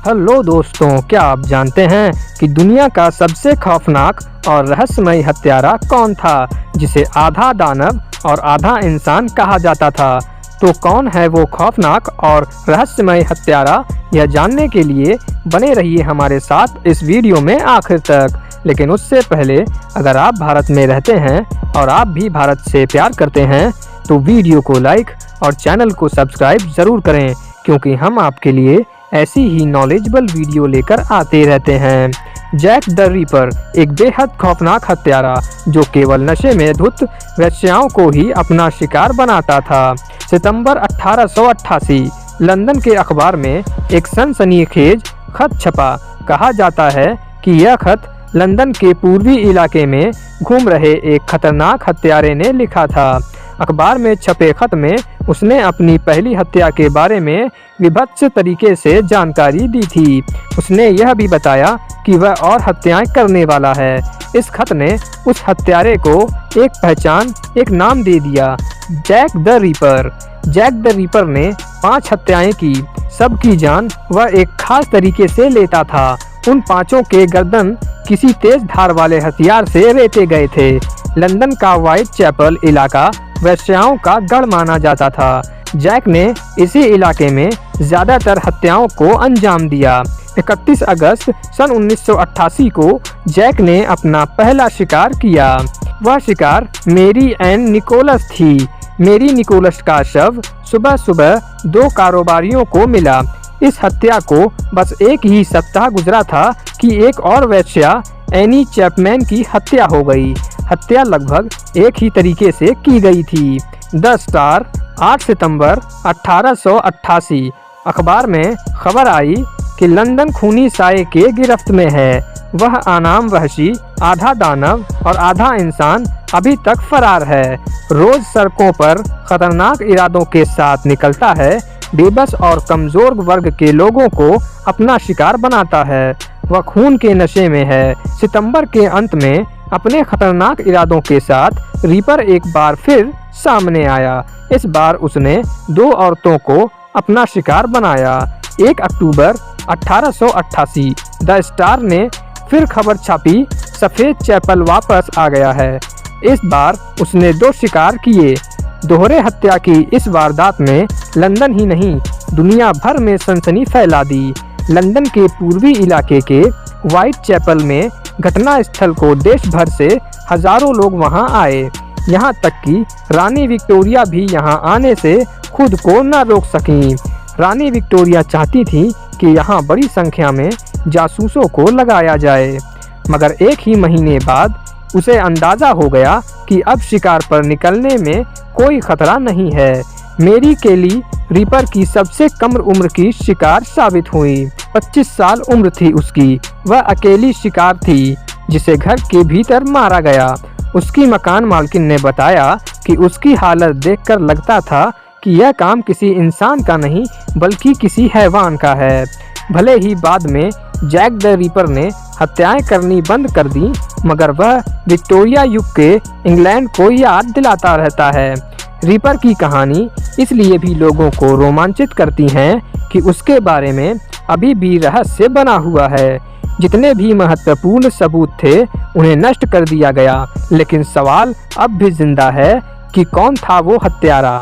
Hello दोस्तों, क्या आप जानते हैं कि दुनिया का सबसे खौफनाक और रहस्यमय हत्यारा कौन था, जिसे आधा दानव और आधा इंसान कहा जाता था। तो कौन है वो खौफनाक और रहस्यमय हत्यारा, यह जानने के लिए बने रहिए हमारे साथ इस वीडियो में आखिर तक। लेकिन उससे पहले, अगर आप भारत में रहते हैं और आप भी भारत से प्यार करते हैं तो वीडियो को लाइक और चैनल को सब्सक्राइब ज़रूर करें, क्योंकि हम आपके लिए ऐसी ही नॉलेजेबल वीडियो लेकर आते रहते हैं। जैक द रीपर एक बेहद खौफनाक हत्यारा जो केवल नशे में धुत वेश्याओं को ही अपना शिकार बनाता था। सितंबर 1888 लंदन के अखबार में एक सनसनीखेज खत छपा। कहा जाता है कि यह खत लंदन के पूर्वी इलाके में घूम रहे एक खतरनाक हत्यारे ने लिखा था। अखबार में छपे खत में उसने अपनी पहली हत्या के बारे में विभत्स तरीके से जानकारी दी थी। उसने यह भी बताया कि वह और हत्याएं करने वाला है। इस खत ने उस हत्यारे को एक पहचान, एक नाम दे दिया, Jack the Ripper. Jack the Ripper ने 5 हत्याएं की। सबकी जान वह एक खास तरीके से लेता था। उन 5 के गर्दन किसी तेज धार वाले हथियार से रेते गए थे। लंदन का व्हाइट चैपल इलाका वेश्याओं का गढ़ माना जाता था। जैक ने इसी इलाके में ज्यादातर हत्याओं को अंजाम दिया। 31 अगस्त सन 1988 को जैक ने अपना पहला शिकार किया। वह शिकार मेरी एन निकोलस थी। मेरी निकोलस का शव सुबह सुबह 2 कारोबारियों को मिला। इस हत्या को बस एक ही सप्ताह गुजरा था कि एक और वेश्या एनी चैपमैन की हत्या हो गई। हत्या लगभग एक ही तरीके से की गई थी। द स्टार 8 सितंबर 1888 अखबार में खबर आई कि लंदन खूनी साये के गिरफ्त में है। वह अनाम वहशी, आधा दानव और आधा इंसान अभी तक फरार है। रोज सड़कों पर खतरनाक इरादों के साथ निकलता है। बेबस और कमजोर वर्ग के लोगों को अपना शिकार बनाता है। वह खून के नशे में है। सितंबर के अंत में अपने खतरनाक इरादों के साथ रीपर एक बार फिर सामने आया। इस बार उसने 2 औरतों को अपना शिकार बनाया। 1 अक्टूबर 1888 द स्टार ने फिर खबर छापी, सफेद चैपल वापस आ गया है। इस बार उसने 2 शिकार किए। दोहरे हत्या की इस वारदात में लंदन ही नहीं, दुनिया भर में सनसनी फैला दी। लंदन के पूर्वी इलाके के व्हाइट चैपल में घटना स्थल को देश भर से हजारों लोग वहां आए। यहां तक कि रानी विक्टोरिया भी यहां आने से खुद को न रोक सकीं। रानी विक्टोरिया चाहती थी कि यहां बड़ी संख्या में जासूसों को लगाया जाए, मगर एक ही महीने बाद उसे अंदाजा हो गया कि अब शिकार पर निकलने में कोई खतरा नहीं है। मेरी केली रीपर की सबसे कम उम्र की शिकार साबित हुई। 25 साल उम्र थी उसकी। वह अकेली शिकार थी जिसे घर के भीतर मारा गया। उसकी मकान मालकिन ने बताया कि उसकी हालत देखकर लगता था कि यह काम किसी इंसान का नहीं बल्कि किसी हैवान का है। भले ही बाद में जैक द रीपर ने हत्याएं करनी बंद कर दी, मगर वह विक्टोरिया युग के इंग्लैंड को याद दिलाता रहता है। रीपर की कहानी इसलिए भी लोगों को रोमांचित करती हैं कि उसके बारे में अभी भी रहस्य बना हुआ है। जितने भी महत्वपूर्ण सबूत थे उन्हें नष्ट कर दिया गया, लेकिन सवाल अब भी जिंदा है कि कौन था वो हत्यारा।